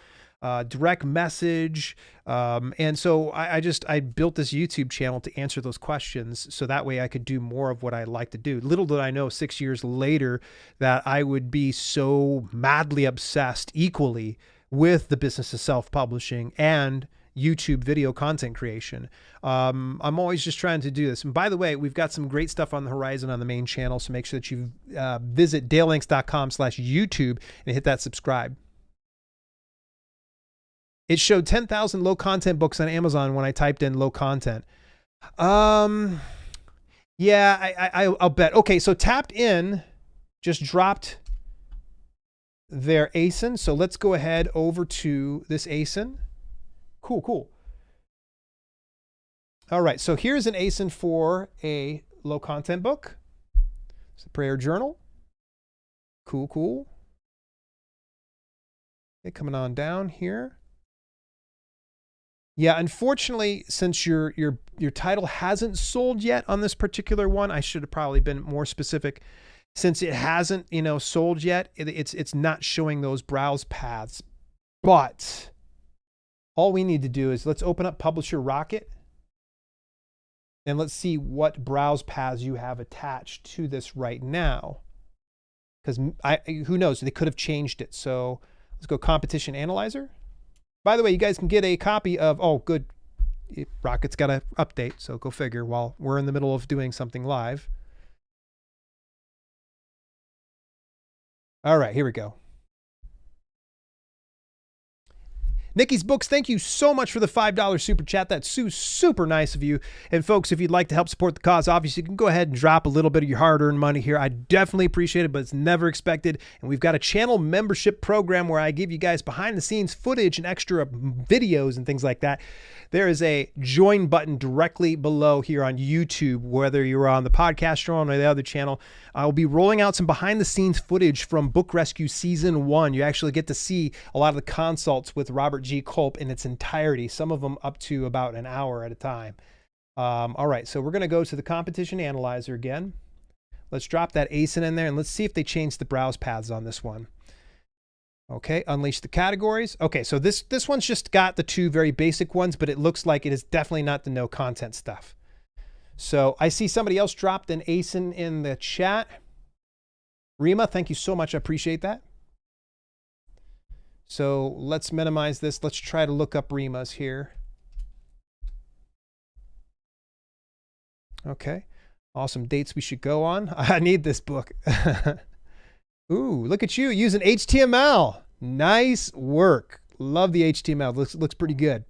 direct message. And so I built this YouTube channel to answer those questions. So that way I could do more of what I like to do. Little did I know 6 years later that I would be so madly obsessed equally with the business of self-publishing and YouTube video content creation. I'm always just trying to do this. And by the way, we've got some great stuff on the horizon on the main channel. So make sure that you visit dalelinks.com/YouTube and hit that subscribe. It showed 10,000 low content books on Amazon when I typed in low content. Yeah, I'll bet. Okay, so Tapped In just dropped their ASIN. So let's go ahead over to this ASIN. Cool. All right, so here's an ASIN for a low content book. It's a prayer journal. Cool. Okay, coming on down here. Yeah, unfortunately, since your title hasn't sold yet on this particular one, I should have probably been more specific. Since it hasn't, sold yet, it's not showing those browse paths. But all we need to do is let's open up Publisher Rocket and let's see what browse paths you have attached to this right now. Because who knows, they could have changed it. So let's go Competition Analyzer. By the way, you guys can get a copy of, oh, good. Rocket's got an update, so go figure while we're in the middle of doing something live. All right, here we go. Nikki's Books, thank you so much for the $5 super chat. That's super nice of you. And folks, if you'd like to help support the cause, obviously you can go ahead and drop a little bit of your hard-earned money here. I definitely appreciate it, but it's never expected. And we've got a channel membership program where I give you guys behind-the-scenes footage and extra videos and things like that. There is a join button directly below here on YouTube, whether you're on the podcast channel or the other channel. I'll be rolling out some behind-the-scenes footage from Book Rescue Season 1. You actually get to see a lot of the consults with Robert G. Culp in its entirety, some of them up to about an hour at a time. All right, so we're going to go to the Competition Analyzer again. Let's drop that ASIN in there, and let's see if they change the browse paths on this one. Okay, unleash the categories. Okay, so this one's just got the two very basic ones, but it looks like it is definitely not the no content stuff. So I see somebody else dropped an ASIN in the chat. Rima, thank you so much. I appreciate that. So let's minimize this. Let's try to look up Rima's here. Okay, awesome dates we should go on. I need this book. Ooh, look at you using HTML. Nice work. Love the HTML. Looks pretty good.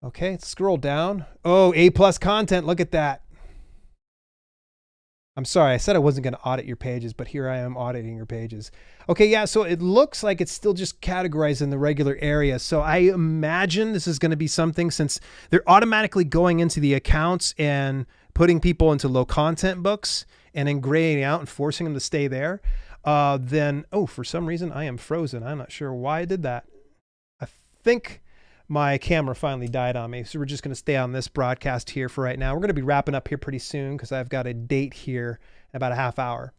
Okay, let's scroll down. Oh, A+ content. Look at that. I'm sorry, I said I wasn't going to audit your pages, but here I am auditing your pages. Okay, yeah, so it looks like it's still just categorized in the regular area. So I imagine this is going to be something, since they're automatically going into the accounts and putting people into low content books and then graying out and forcing them to stay there. Then, oh, for some reason I am frozen. I'm not sure why I did that. I think my camera finally died on me. So we're just going to stay on this broadcast here for right now. We're going to be wrapping up here pretty soon because I've got a date here in about a half hour.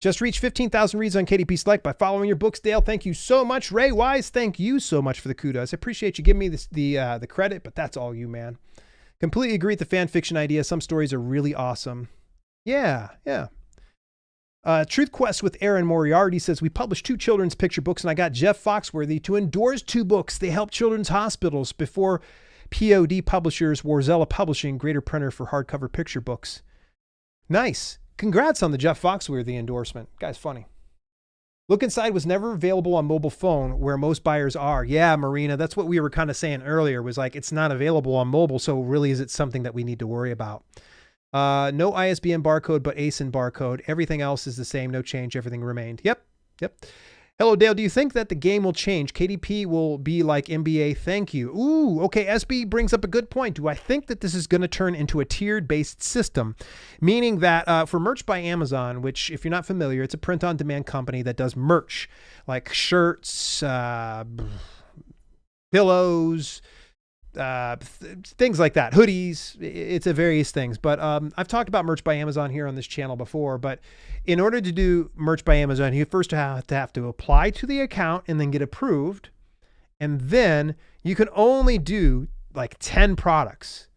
Just reached 15,000 reads on KDP Select by following your books, Dale. Thank you so much. Ray Wise, thank you so much for the kudos. I appreciate you giving me the credit, but that's all you, man. Completely agree with the fan fiction idea. Some stories are really awesome. Yeah. Truth Quest with Aaron Moriarty says, we published 2 children's picture books and I got Jeff Foxworthy to endorse 2 books. They help children's hospitals before POD Publishers, Warzella Publishing, greater printer for hardcover picture books. Nice. Congrats on the Jeff Foxworthy endorsement. Guy's funny. Look Inside was never available on mobile phone where most buyers are. Yeah, Marina, that's what we were kind of saying earlier, was like, it's not available on mobile. So really, is it something that we need to worry about? No ISBN barcode, but ASIN barcode. Everything else is the same. No change. Everything remained. Yep. Hello, Dale. Do you think that the game will change? KDP will be like NBA? Thank you. Ooh, okay. SB brings up a good point. Do I think that this is going to turn into a tiered-based system? Meaning that for Merch by Amazon, which if you're not familiar, it's a print-on-demand company that does merch like shirts, pillows, things like that, hoodies, it's a various things. But I've talked about Merch by Amazon here on this channel before, but in order to do Merch by Amazon, you first have to apply to the account and then get approved. And then you can only do like 10 products.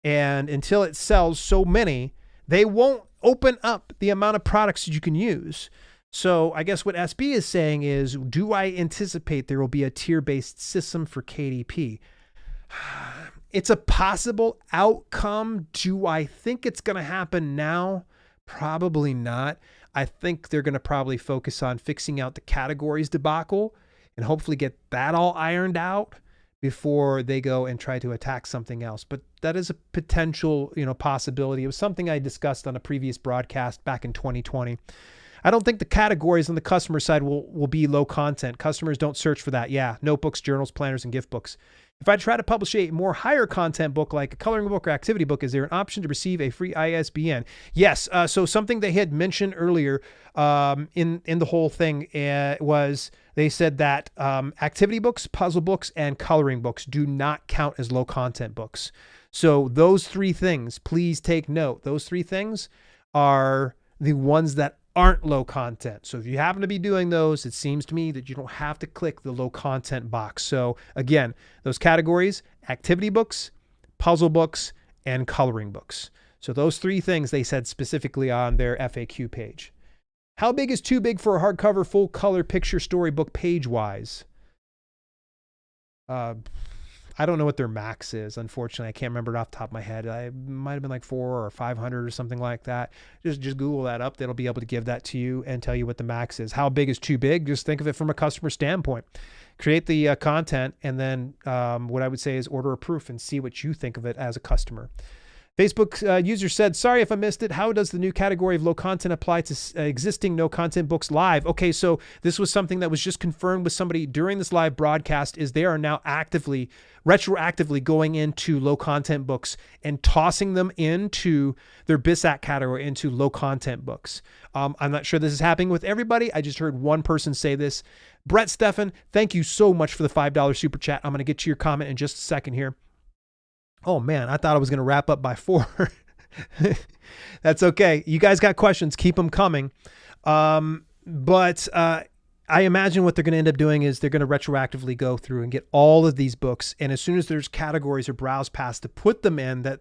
And until it sells so many, they won't open up the amount of products that you can use. So I guess what SB is saying is, do I anticipate there will be a tier-based system for KDP? It's a possible outcome. Do I think it's going to happen now? Probably not. I think they're going to probably focus on fixing out the categories debacle and hopefully get that all ironed out before they go and try to attack something else. But that is a potential, possibility. It was something I discussed on a previous broadcast back in 2020. I don't think the categories on the customer side will be low content. Customers don't search for that. Yeah, notebooks, journals, planners, and gift books. If I try to publish a more higher content book like a coloring book or activity book, is there an option to receive a free ISBN? Yes. So something they had mentioned earlier in the whole thing was they said that activity books, puzzle books, and coloring books do not count as low content books. So those three things, please take note. Those three things are the ones that aren't low content. So if you happen to be doing those, it seems to me that you don't have to click the low content box. So again, those categories: activity books, puzzle books, and coloring books. So those three things they said specifically on their FAQ page. How big is too big for a hardcover full color picture storybook page-wise? I don't know what their max is. Unfortunately, I can't remember it off the top of my head. I might have been like 400 or 500 or something like that. Just Google that up. They'll be able to give that to you and tell you what the max is. How big is too big? Just think of it from a customer standpoint. Create the content, and then what I would say is order a proof and see what you think of it as a customer. Facebook user said, sorry if I missed it. How does the new category of low content apply to existing no content books live? Okay, so this was something that was just confirmed with somebody during this live broadcast, is they are now retroactively going into low content books and tossing them into their BISAC category, into low content books. I'm not sure this is happening with everybody. I just heard one person say this. Brett Steffen, thank you so much for the $5 super chat. I'm going to get to your comment in just a second here. Oh man, I thought I was going to wrap up by 4. That's okay. You guys got questions, keep them coming. But I imagine what they're going to end up doing is they're going to retroactively go through and get all of these books. And as soon as there's categories or browse paths to put them in that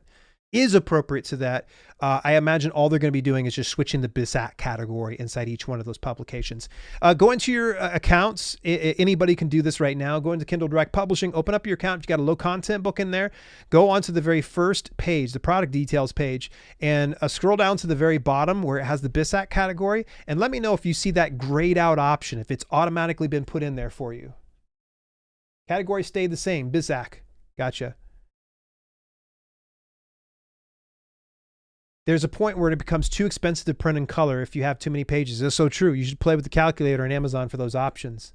is appropriate to that, I imagine all they're going to be doing is just switching the BISAC category inside each one of those publications. Go into your accounts. Anybody can do this right now. Go into Kindle Direct Publishing, open up your account. If you got a low content book in there, go onto the very first page, the product details page, and scroll down to the very bottom where it has the BISAC category, and let me know if you see that grayed out option, if it's automatically been put in there for you. Category stayed the same, BISAC. Gotcha. There's a point where it becomes too expensive to print in color if you have too many pages. That's so true. You should play with the calculator on Amazon for those options.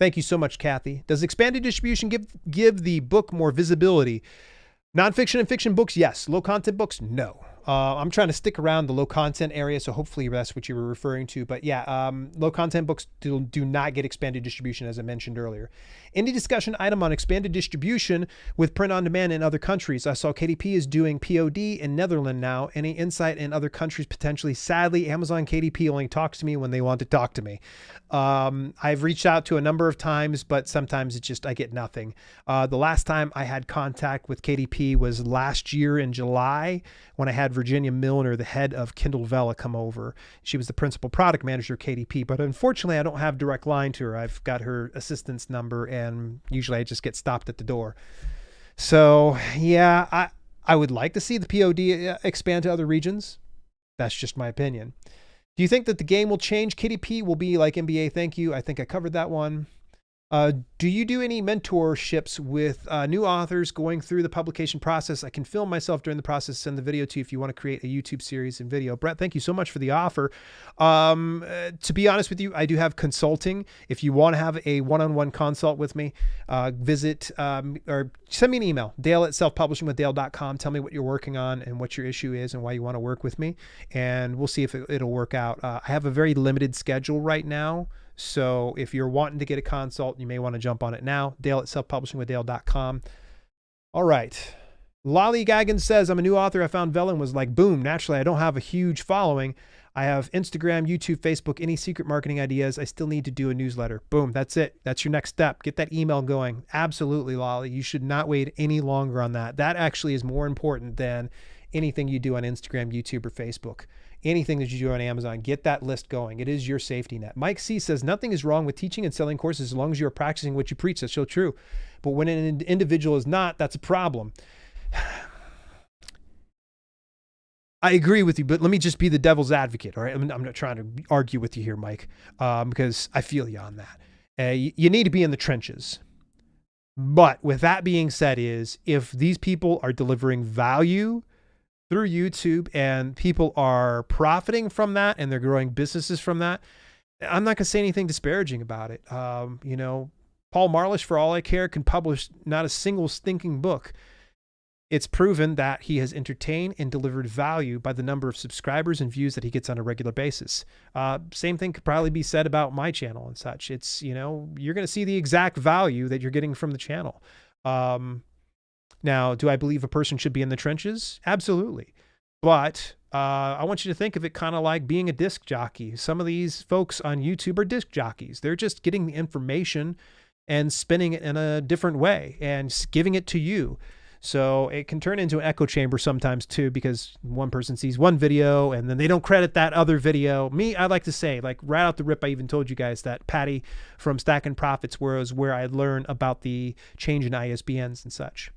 Thank you so much, Kathy. Does expanded distribution give the book more visibility? Nonfiction and fiction books, yes. Low content books, no. I'm trying to stick around the low content area, so hopefully that's what you were referring to. But yeah, low content books do not get expanded distribution, as I mentioned earlier. Any discussion item on expanded distribution with print on demand in other countries? I saw KDP is doing POD in Netherlands now. Any insight in other countries potentially? Sadly, Amazon KDP only talks to me when they want to talk to me. I've reached out to a number of times, but sometimes it's just I get nothing. The last time I had contact with KDP was last year in July when I had Virginia Milner, the head of Kindle Vella, come over. She was the principal product manager at KDP, but unfortunately I don't have direct line to her. I've got her assistant's number, and usually I just get stopped at the door. So yeah, I would like to see the POD expand to other regions. That's just my opinion. Do you think that the game will change? KDP will be like NBA? Thank you. I think I covered that one. Do you do any mentorships with new authors going through the publication process? I can film myself during the process, send the video to you if you want to create a YouTube series and video. Brett, thank you so much for the offer. To be honest with you, I do have consulting. If you want to have a one-on-one consult with me, visit or send me an email, dale@selfpublishingwithdale.com. Tell me what you're working on and what your issue is and why you want to work with me. And we'll see if it'll work out. I have a very limited schedule right now. So if you're wanting to get a consult, you may want to jump on it now. dale@selfpublishingwithdale.com. All right. Lolly Gaggins says, I'm a new author. I found Vella and was like, boom, naturally, I don't have a huge following. I have Instagram, YouTube, Facebook, any secret marketing ideas. I still need to do a newsletter. Boom, that's it. That's your next step. Get that email going. Absolutely, Lolly. You should not wait any longer on that. That actually is more important than anything you do on Instagram, YouTube, or Facebook. Anything that you do on Amazon, get that list going. It is your safety net. Mike C says, nothing is wrong with teaching and selling courses as long as you're practicing what you preach. That's so true. But when an individual is not, that's a problem. I agree with you, but let me just be the devil's advocate. All right. I'm not trying to argue with you here, Mike, because I feel you on that. You need to be in the trenches. But with that being said, if these people are delivering value, through YouTube and people are profiting from that and they're growing businesses from that, I'm not going to say anything disparaging about it. You know, Paul Marlish, for all I care, can publish not a single stinking book. It's proven that he has entertained and delivered value by the number of subscribers and views that he gets on a regular basis. Same thing could probably be said about my channel and such. It's, you know, you're going to see the exact value that you're getting from the channel. Now, do I believe a person should be in the trenches? Absolutely. But I want you to think of it kind of like being a disc jockey. Some of these folks on YouTube are disc jockeys. They're just getting the information and spinning it in a different way and giving it to you. So it can turn into an echo chamber sometimes too, because one person sees one video and then they don't credit that other video. Me, I like to say, like right out the rip, I even told you guys that Patty from Stacking Profits was where I learned about the change in ISBNs and such.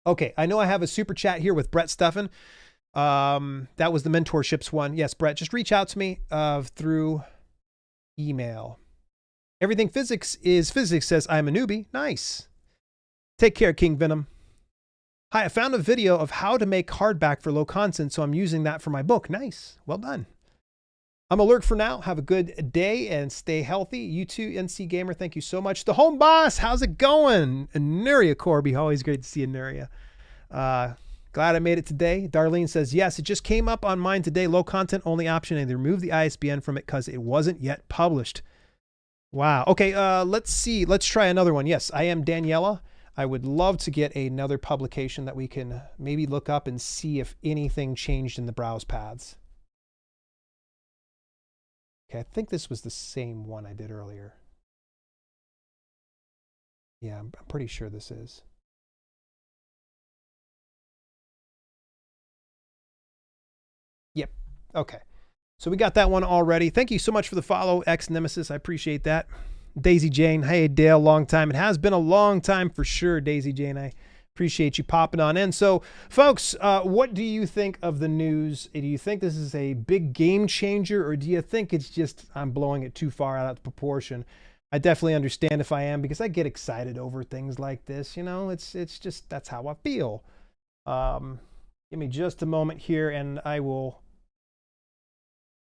Okay, I know I have a super chat here with Brett Steffen. That was the mentorships one. Yes, Brett, just reach out to me through email. Everything Physics is Physics says I'm a newbie. Nice. Take care, King Venom. Hi, I found a video of how to make hardback for low content, so I'm using that for my book. Nice. Well done. I'm alert for now. Have a good day and stay healthy. You too, NC Gamer. Thank you so much. The Home Boss, how's it going? Anuria Corby, always great to see Anuria. Glad I made it today. Darlene says, yes, it just came up on mine today. Low content only option, and they removed the ISBN from it because it wasn't yet published. Wow. Okay, let's see. Let's try another one. Yes, I am Daniela. I would love to get another publication that we can maybe look up and see if anything changed in the browse paths. Okay, I think this was the same one I did earlier. Yeah, I'm pretty sure this is. Yep. Okay. So we got that one already. Thank you so much for the follow, X Nemesis. I appreciate that. Daisy Jane. Hey, Dale, long time. It has been a long time for sure, Daisy Jane. I appreciate you popping on in. So, folks, what do you think of the news? Do you think this is a big game changer, or do you think it's just I'm blowing it too far out of proportion? I definitely understand if I am, because I get excited over things like this. You know, it's just that's how I feel. Give me just a moment here, and I will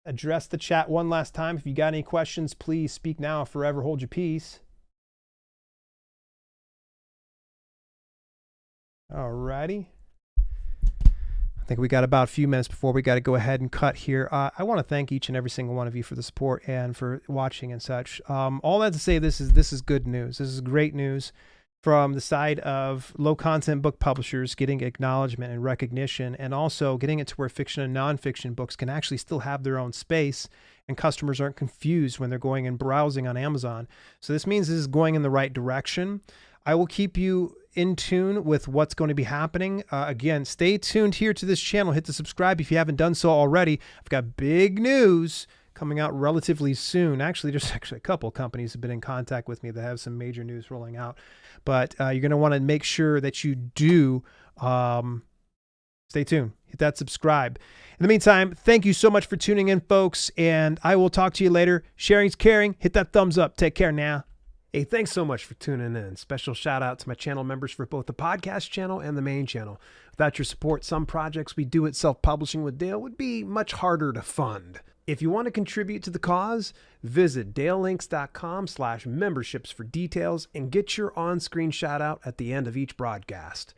address the chat one last time. If you got any questions, please speak now or forever hold your peace. Alrighty. I think we got about a few minutes before we got to go ahead and cut here. I want to thank each and every single one of you for the support and for watching and such. All that to say, this is good news. This is great news from the side of low content book publishers getting acknowledgement and recognition, and also getting it to where fiction and nonfiction books can actually still have their own space and customers aren't confused when they're going and browsing on Amazon. So this means this is going in the right direction. I will keep you in tune with what's going to be happening. Again, stay tuned here to this channel. Hit the subscribe if you haven't done so already. I've got big news coming out relatively soon. Actually, there's actually a couple of companies have been in contact with me that have some major news rolling out. But you're going to want to make sure that you do stay tuned. Hit that subscribe. In the meantime, thank you so much for tuning in, folks, and I will talk to you later. Sharing's caring. Hit that thumbs up. Take care now. Hey, thanks so much for tuning in. Special shout out to my channel members for both the podcast channel and the main channel. Without your support, some projects we do at Self-Publishing with Dale would be much harder to fund. If you want to contribute to the cause, visit dalelinks.com/memberships for details and get your on-screen shout out at the end of each broadcast.